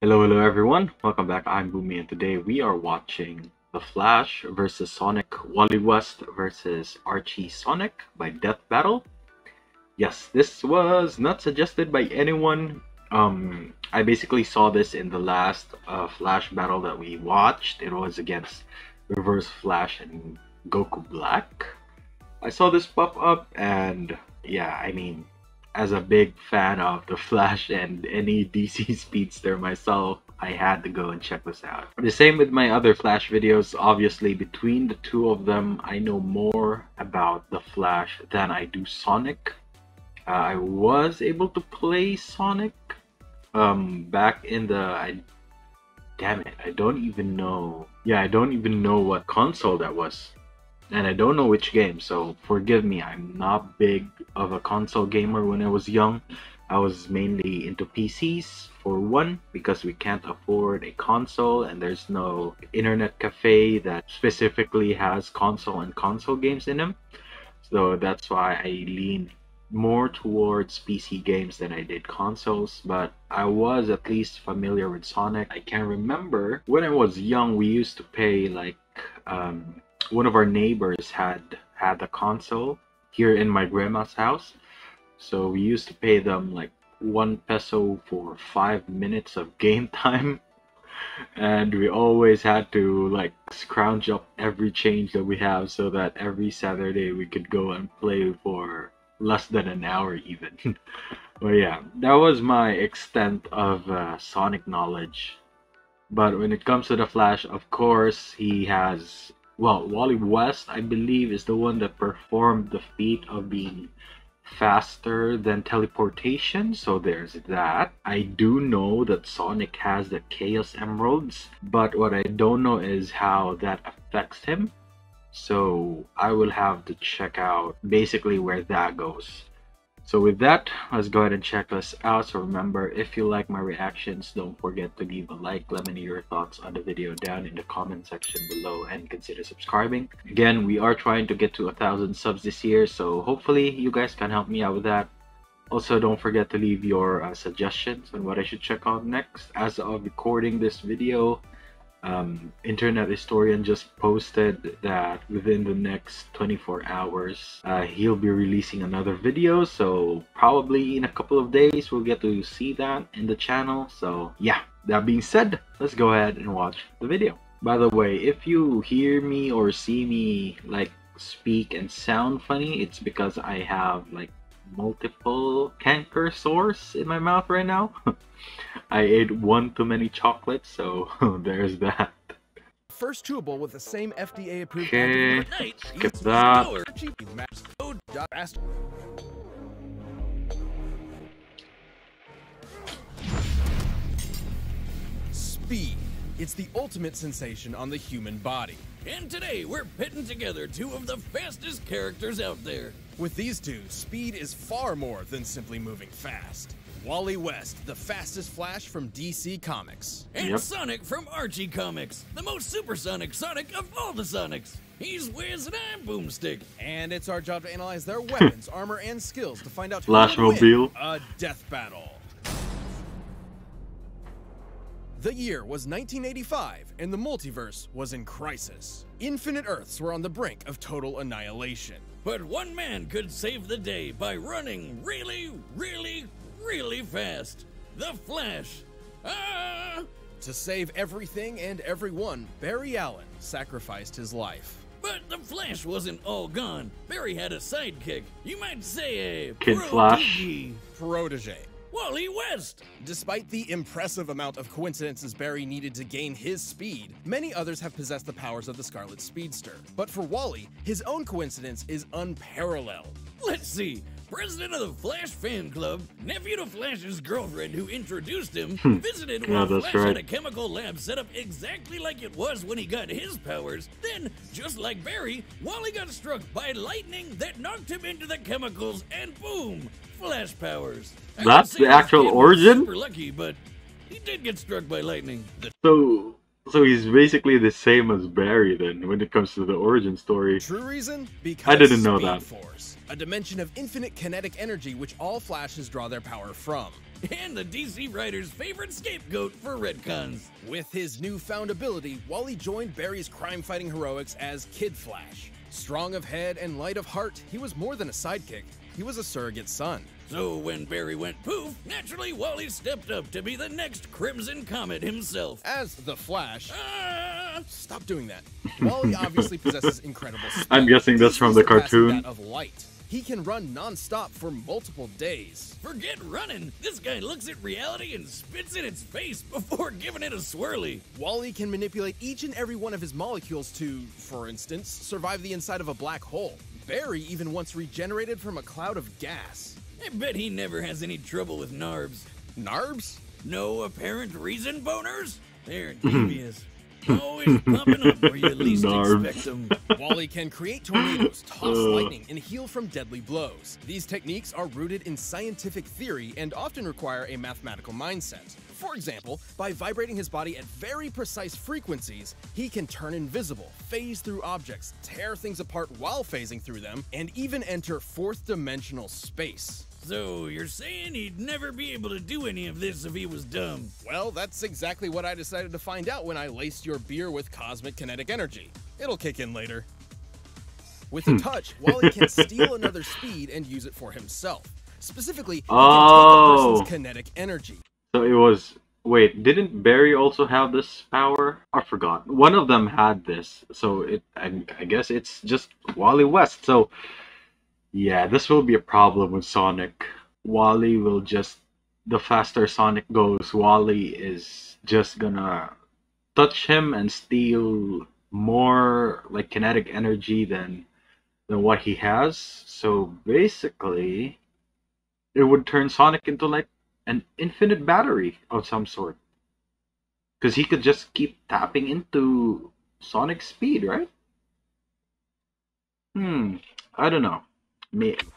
Hello everyone. Welcome back. I'm Boomy, and today we are watching The Flash versus Sonic, Wally West versus Archie Sonic by Death Battle. Yes, this was not suggested by anyone. I basically saw this in the last Flash battle that we watched. It was against Reverse Flash and Goku Black. I saw this pop up, and yeah, as a big fan of the Flash and any DC speedster myself, I had to go and check this out. The same with my other Flash videos. Obviously, between the two of them, I know more about the Flash than I do Sonic. I was able to play Sonic back in the damn it, I don't even know. Yeah, I don't even know what console that was. And I don't know which game, so forgive me. I'm not big of a console gamer when I was young. I was mainly into PCs, for one, because we can't afford a console and there's no internet cafe that specifically has console and console games in them. So that's why I lean more towards PC games than I did consoles, but I was at least familiar with Sonic. I can remember when I was young, we used to pay like one of our neighbors had a console here in my grandma's house, so we used to pay them like 1 peso for 5 minutes of game time. And we always had to like scrounge up every change that we have so that every Saturday we could go and play for less than an hour even. But yeah, that was my extent of Sonic knowledge. But when it comes to the Flash, of course, he has, well, Wally West, I believe, is the one that performed the feat of being faster than teleportation, so there's that. I do know that Sonic has the Chaos Emeralds, but what I don't know is how that affects him. So I will have to check out basically where that goes. So with that, let's go ahead and check this out. So remember, if you like my reactions, don't forget to leave a like. Let me know your thoughts on the video down in the comment section below, and consider subscribing. Again, we are trying to get to 1,000 subs this year, so hopefully you guys can help me out with that. Also, don't forget to leave your suggestions on what I should check out next. As of recording this video, Internet Historian just posted that within the next 24 hours he'll be releasing another video, so probably in a couple of days we'll get to see that in the channel. So yeah, that being said, let's go ahead and watch the video. By the way, if you hear me or see me like speak and sound funny, it's because I have like multiple canker sores in my mouth right now. I ate one too many chocolates, so there's that. First chewable with the same FDA approved. Okay, skip that. Speed. It's the ultimate sensation on the human body. And today we're pitting together two of the fastest characters out there. With these two, speed is far more than simply moving fast. Wally West, the fastest Flash from DC Comics. And Sonic from Archie Comics, the most supersonic Sonic of all the Sonics. He's Wiz and I'm Boomstick. And it's our job to analyze their weapons, armor, and skills to find out who Flash will win Mobile. a death battle. The year was 1985, and the multiverse was in crisis. Infinite Earths were on the brink of total annihilation. But one man could save the day by running really, really, really fast. The Flash. Ah! To save everything and everyone, Barry Allen sacrificed his life. But the Flash wasn't all gone. Barry had a sidekick. You might say a Kid Flash. Protege. Wally West! Despite the impressive amount of coincidences Barry needed to gain his speed, many others have possessed the powers of the Scarlet Speedster. But for Wally, his own coincidence is unparalleled. Let's see. President of the Flash fan club, nephew to Flash's girlfriend who introduced him, visited while Flash had a chemical lab set up exactly like it was when he got his powers. Then, just like Barry, Wally got struck by lightning that knocked him into the chemicals, and boom, Flash powers. That's the actual origin? Super lucky, but he did get struck by lightning. So he's basically the same as Barry then when it comes to the origin story. True reason? Because I didn't know Speed that. Force, a dimension of infinite kinetic energy which all Flashes draw their power from. and the DC writer's favorite scapegoat for retcons. With his newfound ability, Wally joined Barry's crime-fighting heroics as Kid Flash. Strong of head and light of heart, he was more than a sidekick. He was a surrogate son. So when Barry went poof, naturally Wally stepped up to be the next Crimson Comet himself. As the Flash... Stop doing that. Wally obviously possesses incredible speed. I'm guessing that's from the cartoon. That of light. He can run non-stop for multiple days. Forget running. This guy looks at reality and spits in its face before giving it a swirly. Wally can manipulate each and every one of his molecules to, for instance, survive the inside of a black hole. Barry even once regenerated from a cloud of gas. I bet he never has any trouble with NARBs. NARBs? No apparent reason, boners? They're devious. Always popping up where you least expect them. Wally can create tornadoes, toss lightning, and heal from deadly blows. These techniques are rooted in scientific theory and often require a mathematical mindset. For example, by vibrating his body at very precise frequencies, he can turn invisible, phase through objects, tear things apart while phasing through them, and even enter fourth-dimensional space. So you're saying he'd never be able to do any of this if he was dumb? Well, that's exactly what I decided to find out when I laced your beer with cosmic kinetic energy. It'll kick in later. With a touch, Wally can steal another speed and use it for himself. Specifically, he can take a person's kinetic energy. So it was... Wait, didn't Barry also have this power? I forgot. One of them had this. So I guess it's just Wally West. So... yeah, this will be a problem with Sonic. Wally will just... the faster Sonic goes, Wally is just gonna touch him and steal more like kinetic energy than what he has. So basically, it would turn Sonic into like an infinite battery of some sort. Because he could just keep tapping into Sonic's speed, right? I don't know.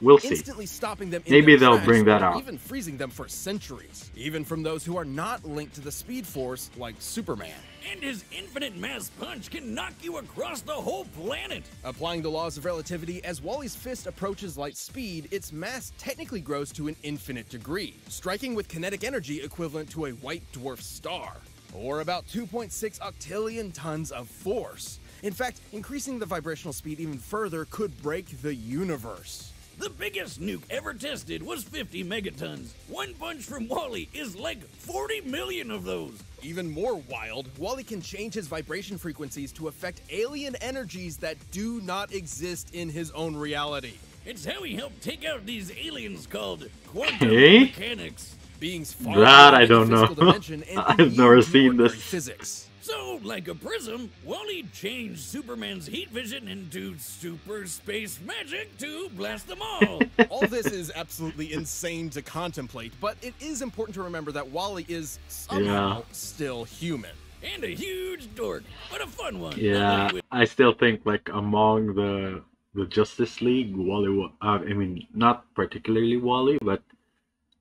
We'll see. Instantly stopping them in Maybe their they'll tracks, bring that or out. even freezing them for centuries. Even from those who are not linked to the Speed Force, like Superman. And his infinite mass punch can knock you across the whole planet. Applying the laws of relativity, as Wally's fist approaches light speed, its mass technically grows to an infinite degree, striking with kinetic energy equivalent to a white dwarf star, or about 2.6 octillion tons of force. In fact, increasing the vibrational speed even further could break the universe. The biggest nuke ever tested was 50 megatons. One punch from Wally is like 40 million of those. Even more wild, Wally can change his vibration frequencies to affect alien energies that do not exist in his own reality. It's how he helped take out these aliens called quantum mechanics. Beings far that I don't physical know. dimension and I've never seen this. Physics. So, like a prism, Wally changed Superman's heat vision into super space magic to blast them all. All this is absolutely insane to contemplate, but it is important to remember that Wally is somehow still human. And a huge dork, but a fun one. Yeah, I still think like among the Justice League, Wally, I mean, not particularly Wally, but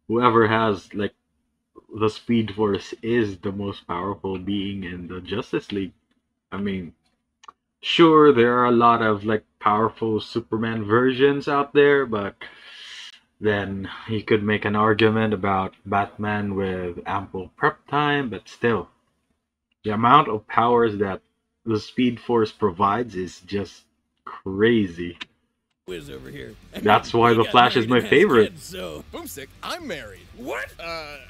whoever has like the Speed Force is the most powerful being in the Justice League. I mean, sure, there are a lot of like powerful Superman versions out there, but then you could make an argument about Batman with ample prep time, but still, the amount of powers that the Speed Force provides is just crazy. Whiz over here. That's why the Flash is my favorite. Kids, so. Boomstick, I'm married. What?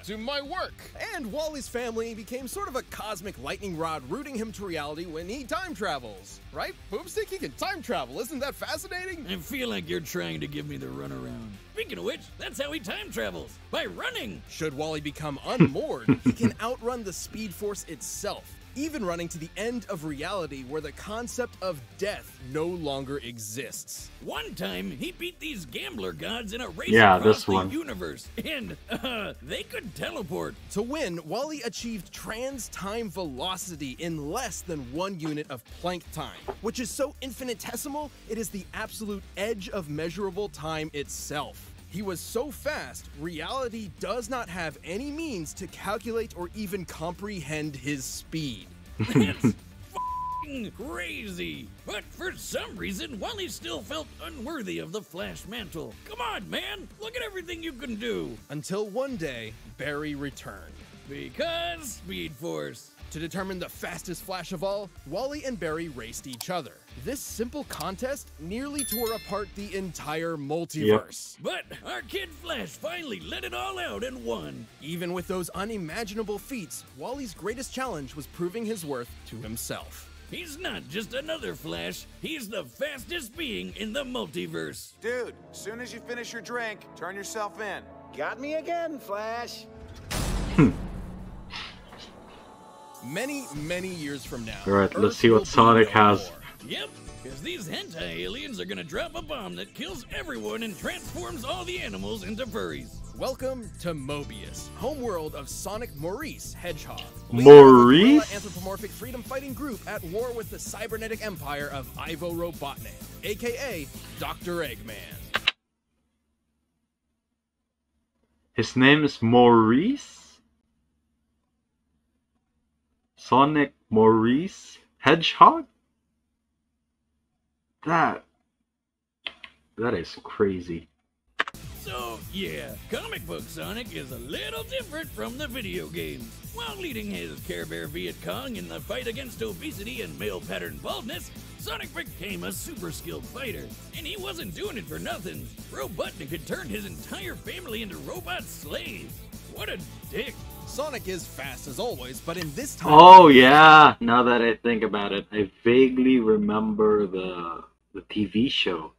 To my work. And Wally's family became sort of a cosmic lightning rod rooting him to reality when he time travels. Right? Boomstick, he can time travel. Isn't that fascinating? I feel like you're trying to give me the runaround. Speaking of which, that's how he time travels. By running. Should Wally become unmoored, he can outrun the Speed Force itself, even running to the end of reality where the concept of death no longer exists. One time, he beat these gambler gods in a race this across the one. universe, and they could teleport. To win, Wally achieved trans-time velocity in less than 1 unit of Planck time, which is so infinitesimal, it is the absolute edge of measurable time itself. He was so fast, reality does not have any means to calculate or even comprehend his speed. That's f***ing something crazy. But for some reason, Wally still felt unworthy of the Flash mantle. Come on, man, look at everything you can do. Until one day, Barry returned. Because Speed Force. To determine the fastest Flash of all, Wally and Barry raced each other. This simple contest nearly tore apart the entire multiverse. But our kid Flash finally let it all out and won. Even with those unimaginable feats, Wally's greatest challenge was proving his worth to himself. He's not just another Flash, he's the fastest being in the multiverse. Dude, as soon as you finish your drink, turn yourself in. Got me again, Flash. Many years from now. Alright, let's Earth see will what be Sonic no has. more. Yep, because these hentai aliens are gonna drop a bomb that kills everyone and transforms all the animals into furries. Welcome to Mobius, homeworld of Sonic Maurice Hedgehog. Maurice? An anthropomorphic freedom-fighting group at war with the cybernetic empire of Ivo Robotnik, aka Dr. Eggman. His name is Maurice? Sonic Maurice Hedgehog? That is crazy. So, yeah, comic book Sonic is a little different from the video games. While leading his Care Bear Viet Cong in the fight against obesity and male pattern baldness, Sonic became a super skilled fighter. And he wasn't doing it for nothing. Robotnik had turned his entire family into robot slaves. What a dick. Sonic is fast as always, but in this time... Oh yeah, now that I think about it, I vaguely remember the TV show.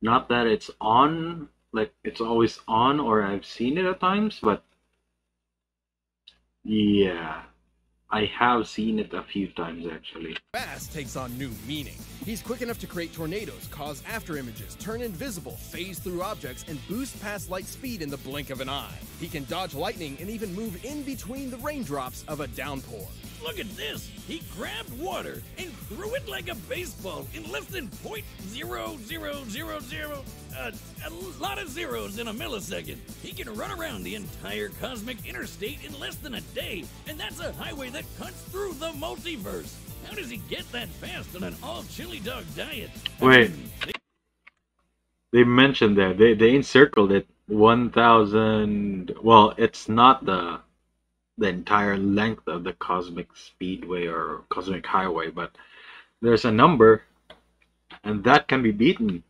Not that it's on, like it's always on, or I've seen it at times, but yeah, I have seen it a few times actually. Fast takes on new meaning. He's quick enough to create tornadoes, cause after images, turn invisible, phase through objects, and boost past light speed in the blink of an eye. He can dodge lightning and even move in between the raindrops of a downpour. Look at this! He grabbed water and threw it like a baseball in less than .0000, a lot of zeros in a millisecond. He can run around the entire cosmic interstate in less than a day, and that's a highway that cuts through the multiverse. How does he get that fast on an all-chili dog diet? Wait, they mentioned that they encircled it 1,000. Well, it's not the entire length of the cosmic speedway or cosmic highway, but there's a number, and that can be beaten.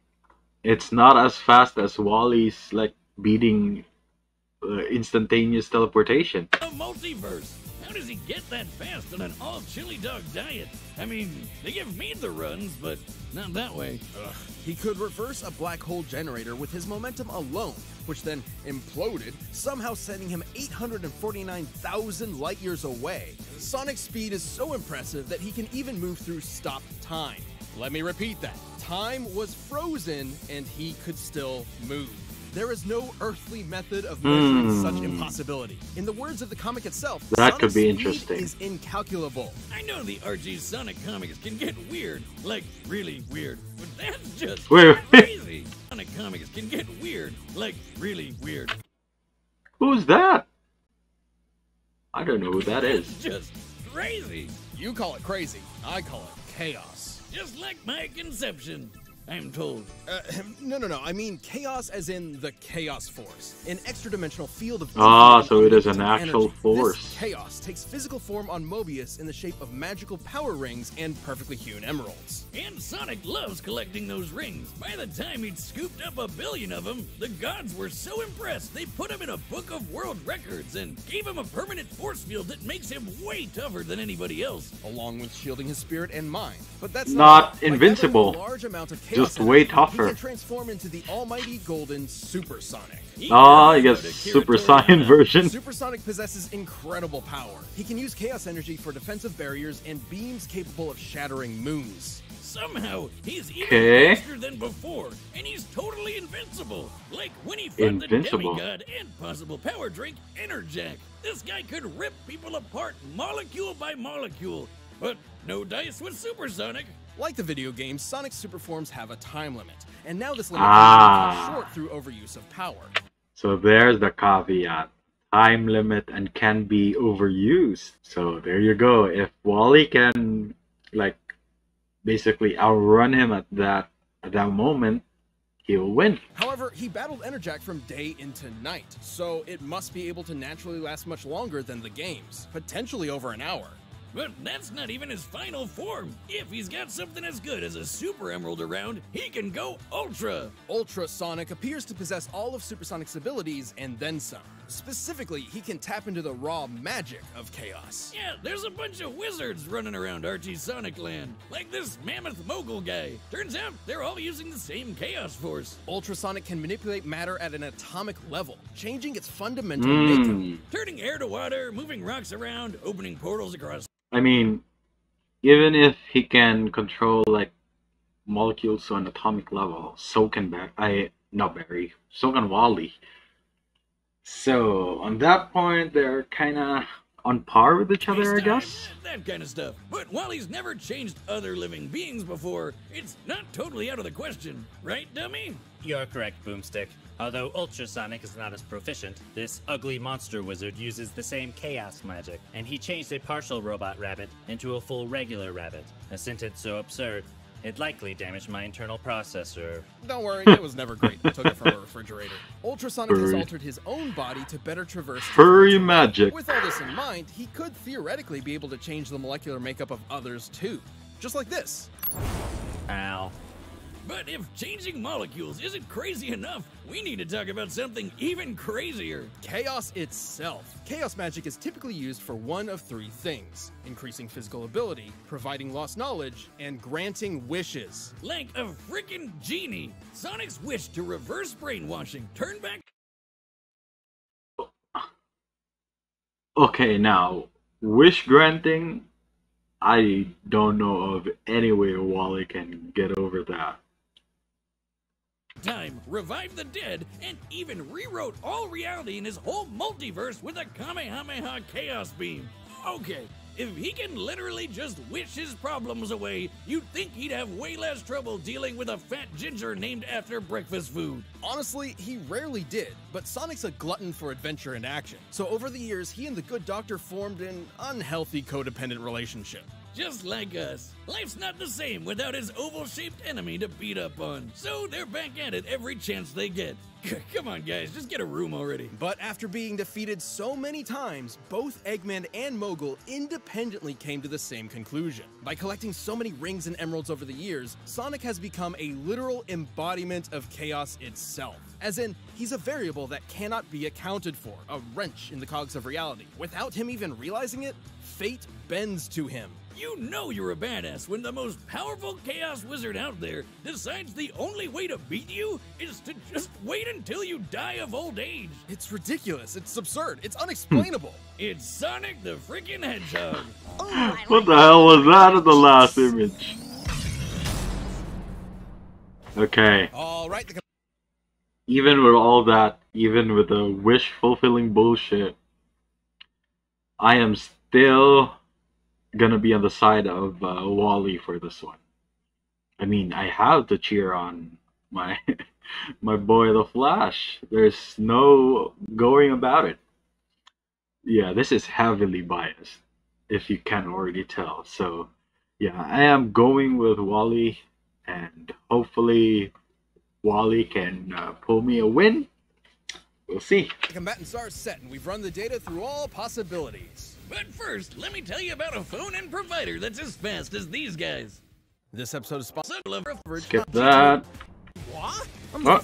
It's not as fast as Wally's like beating instantaneous teleportation. The multiverse. How does he get that fast on an all-chili dog diet? I mean, they give me the runs, but not that way. Ugh. He could reverse a black hole generator with his momentum alone, which then imploded, somehow sending him 849,000 light years away. Sonic's speed is so impressive that he can even move through stopped time. Let me repeat that. Time was frozen and he could still move. There is no earthly method of measuring such impossibility. In the words of the comic itself, that Sonic's could be speed interesting. Is incalculable. I know the Archie Sonic comics can get weird, like really weird, but that's just Wait. crazy. Sonic comics can get weird, like really weird. Who's that? I don't know who that is. It's just crazy. You call it crazy, I call it chaos. Just like my conception, I'm told. No. I mean chaos as in the chaos force, an extra-dimensional field of So it is an unlimited actual energy. force. This chaos takes physical form on Mobius in the shape of magical power rings and perfectly hewn emeralds. And Sonic loves collecting those rings. By the time he'd scooped up 1 billion of them, the gods were so impressed they put him in a book of world records and gave him a permanent force field that makes him way tougher than anybody else. Along with shielding his spirit and mind. But that's Not all. By invincible. gathering a large amount of chaos Just way energy, tougher. He can transform into the almighty golden Super Sonic. I guess Super Saiyan version. Super Sonic possesses incredible power. He can use chaos energy for defensive barriers and beams capable of shattering moons. Somehow, he's even Okay. faster than before, and he's totally invincible. Like when he fought the Invincible. demigod and possible power drink, Enerjack. This guy could rip people apart molecule by molecule. But no dice with Super Sonic. Like the video games, Sonic's super forms have a time limit, and now this limit is short through overuse of power. So there's the caveat. Time limit and can be overused. So there you go. If Wally can like basically outrun him at that moment, he'll win. However, he battled Enerjack from day into night, so it must be able to naturally last much longer than the games, potentially over an hour. But that's not even his final form. If he's got something as good as a Super Emerald around, he can go Ultra. Ultra Sonic appears to possess all of Supersonic's abilities and then some. Specifically, he can tap into the raw magic of chaos. Yeah, there's a bunch of wizards running around Archie's Sonic Land, like this mammoth mogul guy. Turns out they're all using the same chaos force. Ultra Sonic can manipulate matter at an atomic level, changing its fundamental makeup. Turning air to water, moving rocks around, opening portals across. I mean, even if he can control like molecules to an atomic level, so can so can Wally. So on that point, they're kind of on par with each other, I guess. That kind of stuff. But Wally's never changed other living beings before. It's not totally out of the question, right, dummy? You're correct, Boomstick. Although Ultrasonic is not as proficient, this ugly monster wizard uses the same chaos magic, and he changed a partial robot rabbit into a full regular rabbit. A sentence so absurd, it likely damaged my internal processor. Don't worry, it was never great. Took it from a refrigerator. Ultrasonic has altered his own body to better traverse furry magic. With all this in mind, he could theoretically be able to change the molecular makeup of others too. Just like this. Ow. But if changing molecules isn't crazy enough, we need to talk about something even crazier. Chaos itself. Chaos magic is typically used for one of three things: increasing physical ability, providing lost knowledge, and granting wishes. Like a freaking genie. Sonic's wish to reverse brainwashing, turn back. Okay, now, wish granting, I don't know of any way Wally can get over that. Time, revived the dead, and even rewrote all reality in his whole multiverse with a Kamehameha Chaos Beam. Okay, if he can literally just wish his problems away, you'd think he'd have way less trouble dealing with a fat ginger named after breakfast food. Honestly, he rarely did, but Sonic's a glutton for adventure and action. So over the years, he and the Good Doctor formed an unhealthy codependent relationship. Just like us. Life's not the same without his oval-shaped enemy to beat up on. So they're back at it every chance they get. Come on, guys, just get a room already. But after being defeated so many times, both Eggman and Mogul independently came to the same conclusion. By collecting so many rings and emeralds over the years, Sonic has become a literal embodiment of chaos itself. As in, he's a variable that cannot be accounted for, a wrench in the cogs of reality. Without him even realizing it, fate bends to him. You know you're a badass when the most powerful chaos wizard out there decides the only way to beat you is to just wait until you die of old age. It's ridiculous, it's absurd, it's unexplainable. It's Sonic the freaking Hedgehog. What the hell was that in the last image? Okay. Alright. Even with all that, even with the wish-fulfilling bullshit, I am still gonna be on the side of Wally for this one. I mean, I have to cheer on my my boy the Flash. There's no going about it. Yeah, this is heavily biased, if you can't already tell. So yeah, I am going with Wally, and hopefully Wally can pull me a win. We'll see. The combatant star is set, and we've run the data through all possibilities. But first, let me tell you about a phone and provider that's as fast as these guys. This episode is sponsored by Skip that. What? Oh.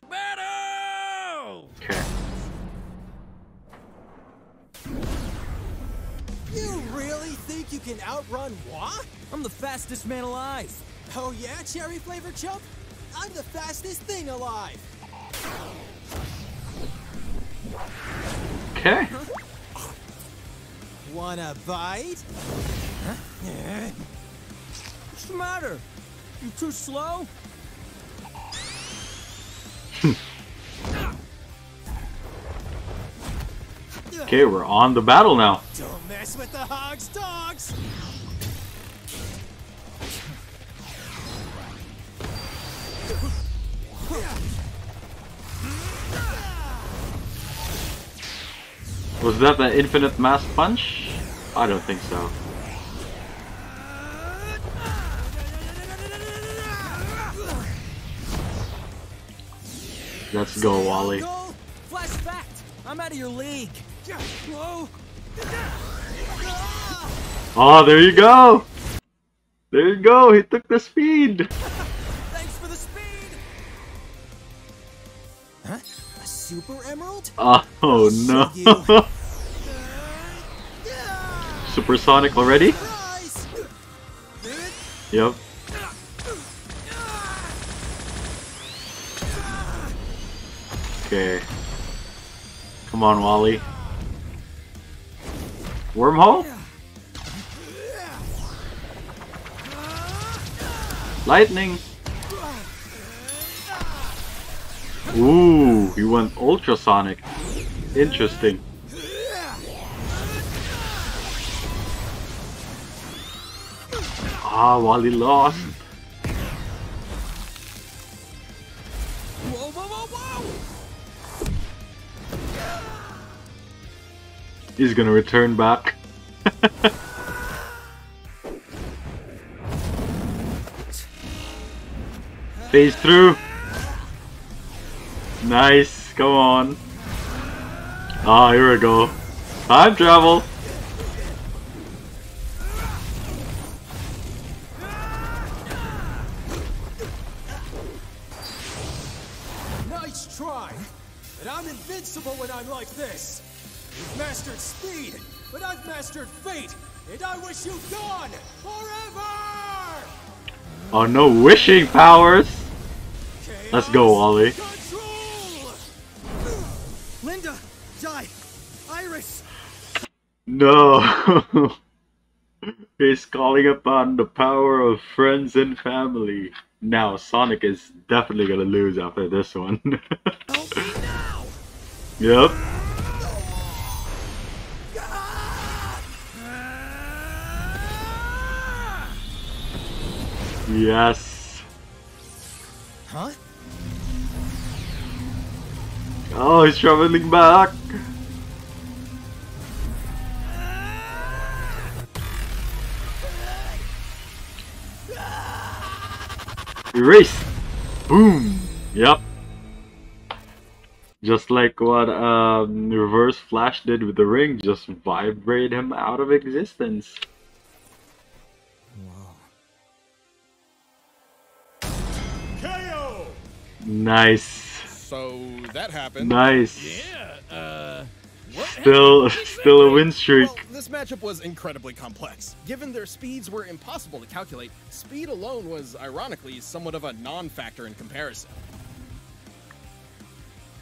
Battle! Okay. You really think you can outrun what? I'm the fastest man alive. Oh yeah, cherry flavored chump? I'm the fastest thing alive. Okay. Wanna bite? Huh? What's the matter? You too slow? Okay, we're on the battle now. Don't mess with the hog's dogs! Was that the infinite mass punch? I don't think so. Let's go, Wally. Goal? Flash fact. I'm out of your league. Whoa. Oh, there you go. There you go. He took the speed. Thanks for the speed. Huh? A super emerald? Oh no. Supersonic already? Surprise! Yep. Okay. Come on, Wally. Wormhole? Lightning! Ooh, he went ultrasonic. Interesting. Ah, Wally lost. Whoa, whoa, whoa, whoa! He's gonna return back. Phase through. Nice, come on. Ah, here we go. Time travel. Nice try! But I'm invincible when I'm like this! You've mastered speed, but I've mastered fate! And I wish you gone! Forever! Oh, no wishing powers! Let's go, Chaos Wally. Control! Linda! Di! Iris! No! He's calling upon the power of friends and family. Now, Sonic is definitely gonna lose after this one. Help me now! Yep. Yes. Huh? Oh, he's traveling back. Erase. Boom. Yep. Just like what Reverse Flash did with the ring, just vibrate him out of existence. KO! Nice. So that happened. Nice. Yeah, what Still happened a exactly? win streak. Well, this matchup was incredibly complex. Given their speeds were impossible to calculate, speed alone was, ironically, somewhat of a non-factor in comparison.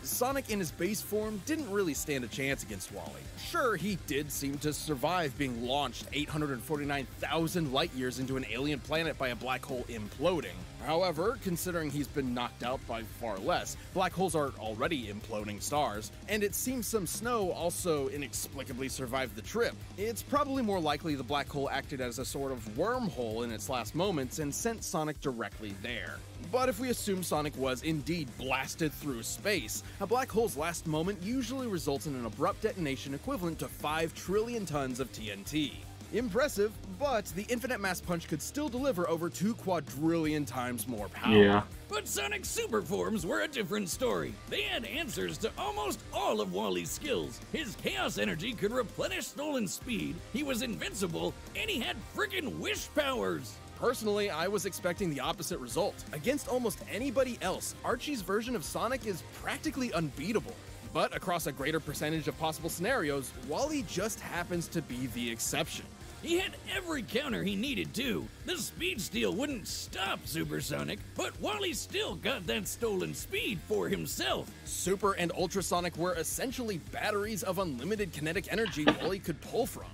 Sonic in his base form didn't really stand a chance against Wally. Sure, he did seem to survive being launched 849,000 light years into an alien planet by a black hole imploding. However, considering he's been knocked out by far less, black holes are already imploding stars, and it seems some snow also inexplicably survived the trip. It's probably more likely the black hole acted as a sort of wormhole in its last moments and sent Sonic directly there. But if we assume Sonic was indeed blasted through space, a black hole's last moment usually results in an abrupt detonation equivalent to 5 trillion tons of TNT. Impressive, but the infinite mass punch could still deliver over 2 quadrillion times more power. Yeah. But Sonic's super forms were a different story. They had answers to almost all of Wally's skills. His chaos energy could replenish stolen speed, he was invincible, and he had frickin' wish powers. Personally, I was expecting the opposite result. Against almost anybody else, Archie's version of Sonic is practically unbeatable. But across a greater percentage of possible scenarios, Wally just happens to be the exception. He had every counter he needed too. The speed steal wouldn't stop Supersonic, but Wally still got that stolen speed for himself. Super and Ultrasonic were essentially batteries of unlimited kinetic energy Wally could pull from.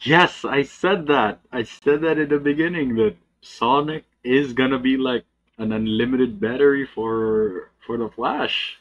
Yes, I said that. I said that in the beginning, that Sonic is gonna be like an unlimited battery for the Flash.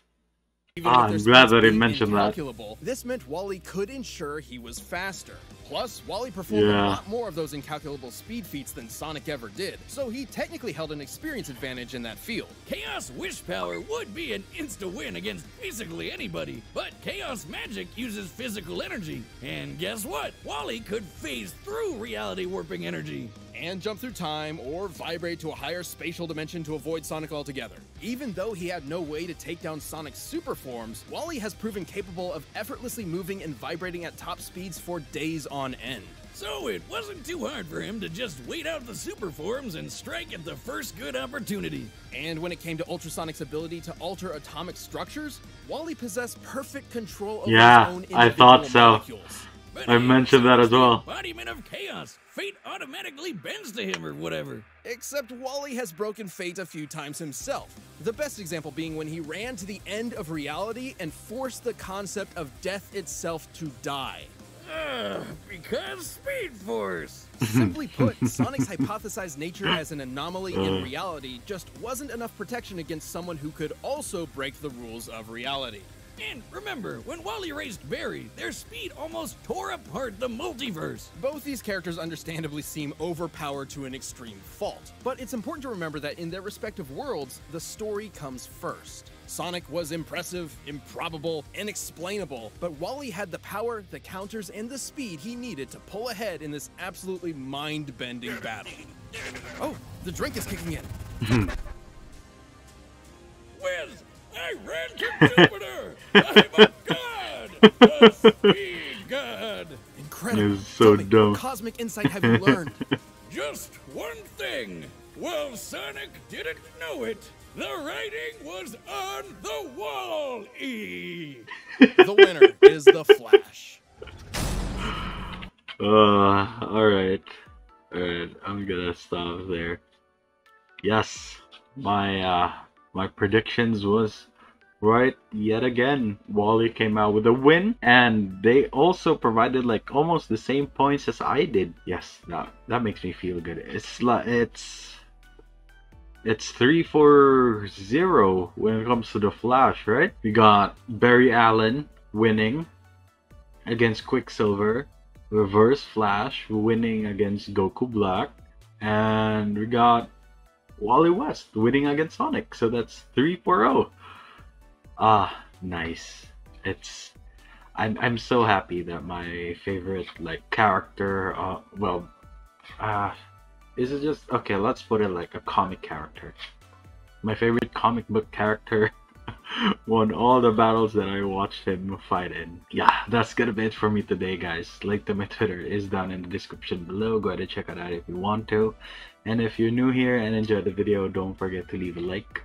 Even with their I'm glad speeds that he being mentioned that. incalculable, this meant Wally could ensure he was faster. Plus, Wally performed a Yeah. lot more of those incalculable speed feats than Sonic ever did, so he technically held an experience advantage in that field. Chaos Wish Power would be an insta-win against basically anybody, but Chaos Magic uses physical energy. And guess what? Wally could phase through reality warping energy. and jump through time or vibrate to a higher spatial dimension to avoid Sonic altogether. Even though he had no way to take down Sonic's super forms, Wally has proven capable of effortlessly moving and vibrating at top speeds for days on end. So it wasn't too hard for him to just wait out the super forms and strike at the first good opportunity. And when it came to Ultrasonic's ability to alter atomic structures, Wally possessed perfect control over his own individual I thought so. molecules. But I mentioned that as well. Embodiment of chaos. Fate automatically bends to him or whatever. Except Wally has broken fate a few times himself. The best example being when he ran to the end of reality and forced the concept of death itself to die. Because Speed Force. Simply put, Sonic's hypothesized nature as an anomaly in reality just wasn't enough protection against someone who could also break the rules of reality. And remember, when Wally raced Barry, their speed almost tore apart the multiverse. Both these characters understandably seem overpowered to an extreme fault, but it's important to remember that in their respective worlds, the story comes first. Sonic was impressive, improbable, inexplainable, but Wally had the power, the counters, and the speed he needed to pull ahead in this absolutely mind-bending battle. Oh, the drink is kicking in. Whiz! I ran to Jupiter! I'm a god! A speed god! Incredible. It's so Tell me, dumb. what cosmic insight have you learned? Just one thing. Well, Sonic didn't know it. The writing was on the wall, E. The winner is the Flash. Alright. Alright, I'm gonna stop there. Yes, my predictions was right yet again. Wally came out with a win, and they also provided like almost the same points as I did. Yes, that makes me feel good. It's 3-0 when it comes to the Flash, right? We got Barry Allen winning against Quicksilver, Reverse Flash winning against Goku Black, and we got Wally West winning against Sonic. So that's 3-0. Ah, nice. I'm so happy that my favorite like character, is it just okay? Let's put it like a comic character. My favorite comic book character won all the battles that I watched him fight in. Yeah, that's gonna be it for me today, guys. Link to my Twitter is down in the description below. Go ahead and check it out if you want to. And if you're new here and enjoyed the video, don't forget to leave a like.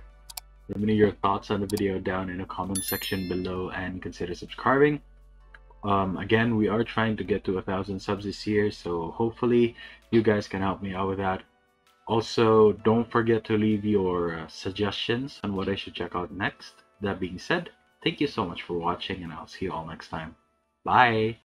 Let me know your thoughts on the video down in the comment section below, and consider subscribing. Again, we are trying to get to 1,000 subs this year, so hopefully you guys can help me out with that. Also, don't forget to leave your suggestions on what I should check out next. That being said, thank you so much for watching, and I'll see you all next time. Bye!